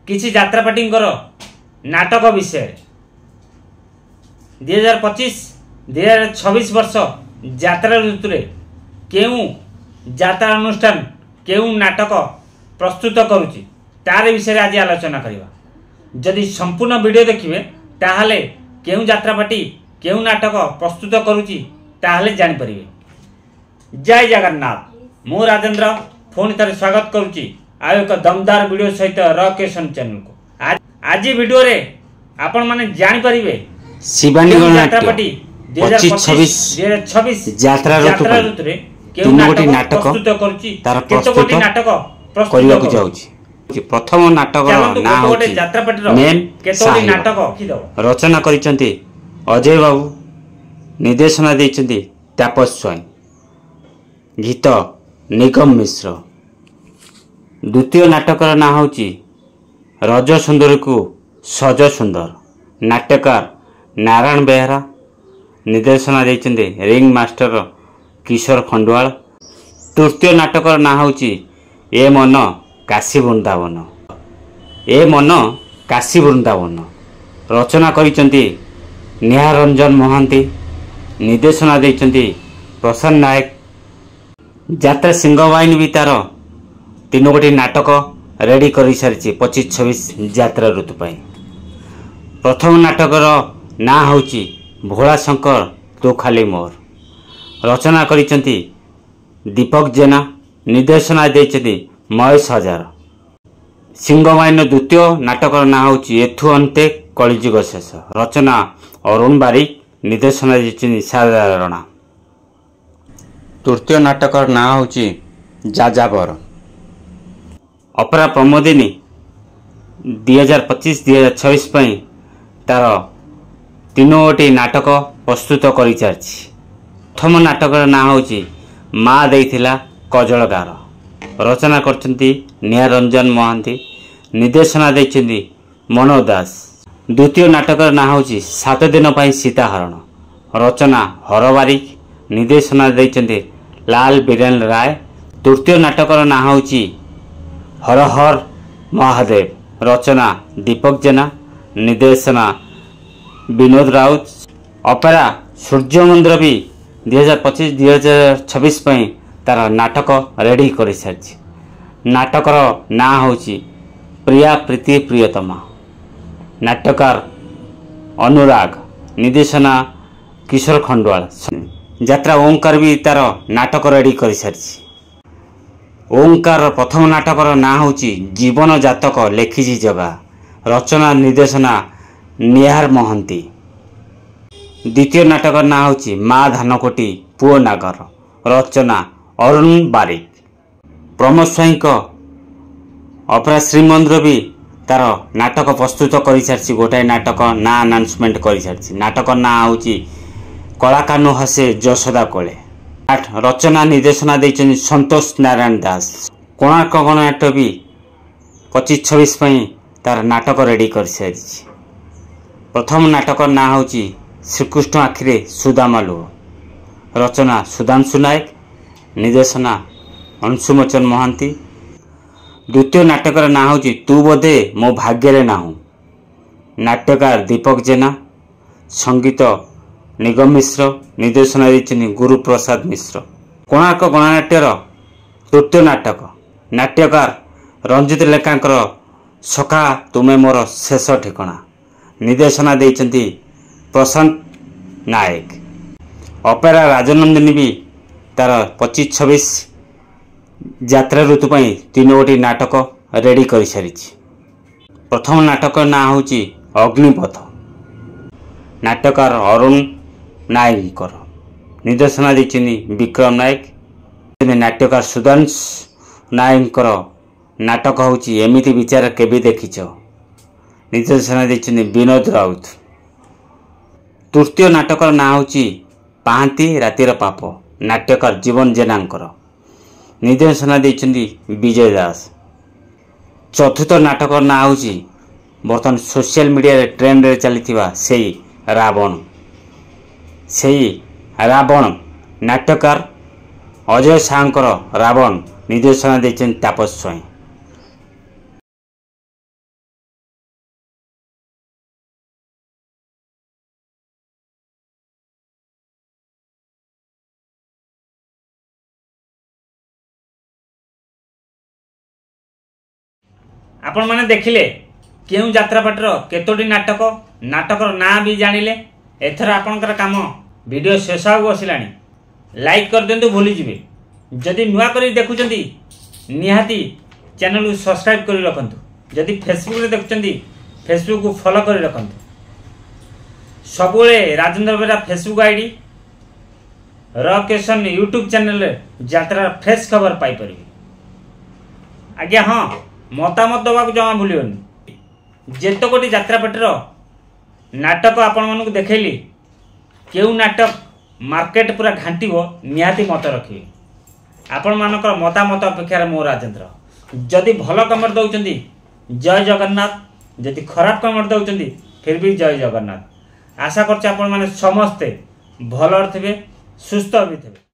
किसी यात्रापाटी नाटक विषय 2025-2026 वर्ष यात्रा ऋतु केउं यात्रा अनुष्ठान केउं नाटक प्रस्तुत करुच्ची तार विषय आज आलोचना करवा। जदि संपूर्ण वीडियो देखिए ताहले केउं यात्रापाटी केउं नाटक प्रस्तुत करुच्ची ताहले जानि परिबे। जय जगन्नाथ। मु राजेंद्र पुणी थरे स्वागत करुच्ची आ एक दमदार वीडियो सहित रकेशन चैनल को। आज वीडियो रे आपण माने जानि परिबे शिवानीगढ़ यात्रापाटी 2025 यात्रा ऋतु रे केउं नाटक प्रस्तुत करुच्ची तार प्रस्तुत नाटक प्रस्तुत करबाकू जाउची। प्रथम नाटक ना होची मेन नाटक रचना करिसंती अजय बाबू, निर्देशना देइसंती तापस स्वयं, गीत निगम मिश्र। द्वितीय नाटक ना होची रज सुंदर को सज सुंदर। नाट्यकार नारायण बेहरा, निर्देशना देइसंती रिंग मास्टर किशोर खंडवाल। तृतीय नाटक ना होची ए मन काशी वृंदावन। ए मन काशी वृंदावन रचना करिसंती निहारंजन महांती, निर्देशना देइसंती प्रसन्न नायक। यात्रा सिंहवाहिनी भी तार 3 गोटी नाटक रेडी कर सारी 25-26 यात्रा ऋतु पाई। प्रथम नाटकर ना होची भोला शंकर तू खाली मोर। रचना करिसंती दीपक जेना, निर्देशना देइसंती महेश हजार। सिंहवाहिनी द्वितीय नाटकर ना होची एथु अंते कलिजुग शेष। रचना अरुण बारिक, निर्देशना देइसंती साधारणा। तृतीय नाटकर ना होची जाजाबर। अपरा प्रमोदिनी 2025-2026 पई तार 3 गोटी नाटक प्रस्तुत करि सारिछि। प्रथम नाटकर ना होची माँ देइथिला कजलगार। रचना करछंती निहारंजन महांती, निर्देशना देइछंती मनोज दास। द्वितीय नाटकर ना होची 7 दिन पई सीताहरण। रचना हरबारिक, निर्देशना देइछंती लाल बीरेन राय। तृतीय नाटकर ना होची हर हर महादेव। रचना दीपक जेना, निर्देशना विनोद राउत। अपेरा सूर्य मंदिर भी 2025-2026 पई तार नाटक रेडी कर सारी। नाटकर ना होची प्रिया प्रीति प्रियतमा। नाट्यकार अनुराग, निर्देशना किशोर खंडवाल। यात्रा ओंकार भी तार नाटक रेडी कर सारी। ओंकार प्रथम नाटकर ना होची जीवन जातक लेखिजी जगा। रचना निर्देशना निहार महांती। द्वितीय नाटकर ना होची माँ धानकोटी पुओ नागर। रचना अरुण बारिक। प्रमोद स्वाई अपरा श्रीमंदिर भी तार नाटक प्रस्तुत कर सारी। गोटाए नाटक ना अनाउंसमेंट कर सारी। नाटक ना होची कलाकानु हसे जशोदा कोले। रचना निर्देशना देइछन संतोष नारायण दास। कोणार्क गणनाट्य भी 25-26 पई तार नाटक रेडी कर सारी। प्रथम नाटक ना होची श्रीकृष्ण आखिरे सुदामालु। रचना सुधांशु नायक, निर्देशना अंशुमोचन महांती। द्वितीय नाटकर ना होची तू बोधे मो भाग्य नाहू। नाट्यकार दीपक जेना, संगीत निगम मिश्र, निर्देशना देइछन गुरु प्रसाद मिश्र। कोणार्क गणनाट्यर तृतीय नाटक। नाट्यकार रंजित लेखांकर सखा तुमे मोर शेष ठिकणा। निर्देशना देइछंती प्रशांत नायक। अपेरा राजनंदिनी भी तार 25-26 यात्रा ऋतु पई 3 गोटी नाटक रेडी कर सारी। प्रथम नाटक ना होची अग्निपथ। नाट्यकार अरुण नायक, निर्देशना देइछनी विक्रम नायक। नाट्यकार सुधांशु नायक नाटक होची एमिति विचार केबे देखिछ। निर्देशना देइछनी विनोद राउत। तृतीय नाटकर ना होची पाहांती रातिर पाप। नाट्यकार जीवन जेनांकर, निर्देशना देइछनी विजय दास। चतुर्थ नाटकर ना होची बर्तमान सोशल मीडिया ट्रेंड रे चलीथिबा सेई रावण। नाट्यकार अजय साहंकर रावण, निर्देशना देइछन तापस स्वयं। आपण मैंने देखिले केउ यात्रापाटर केतोटी नाटक नाटकर ना भी जानिले। एथर आपणकर काम वीडियो शेष हो बसला लाइक कर दिंतु भूली जिवे। जदि नुआ करी देखुचंती निहाती चैनल को सब्सक्राइब कर रखंतु। जदि फेसबुक रे देखुचंती फेसबुक को फॉलो कर रखंतु। सबुले राजेंद्र बेरा फेसबुक आईडी रकेशन यूट्यूब चैनल रे यात्रा फ्रेश खबर पाई परिबे। आज्ञा हाँ मतामत दवा जमा भूलियोनी। जेत कोटी यात्रापाटर नाटक आपण मानक देखैली केउ नाटक मार्केट पूरा घांटिबो निहाती मत रखिबे। आपण मानकर मतामत अपेक्षा मो राजेंद्र। जदि भल कमेंट दउचंदी जय जगन्नाथ, जदि खराब कमेंट दउचंदी फिर भी जय जगन्नाथ। आशा करछ आपण माने समस्ते भलर थिबे सुस्थ भी थिबे।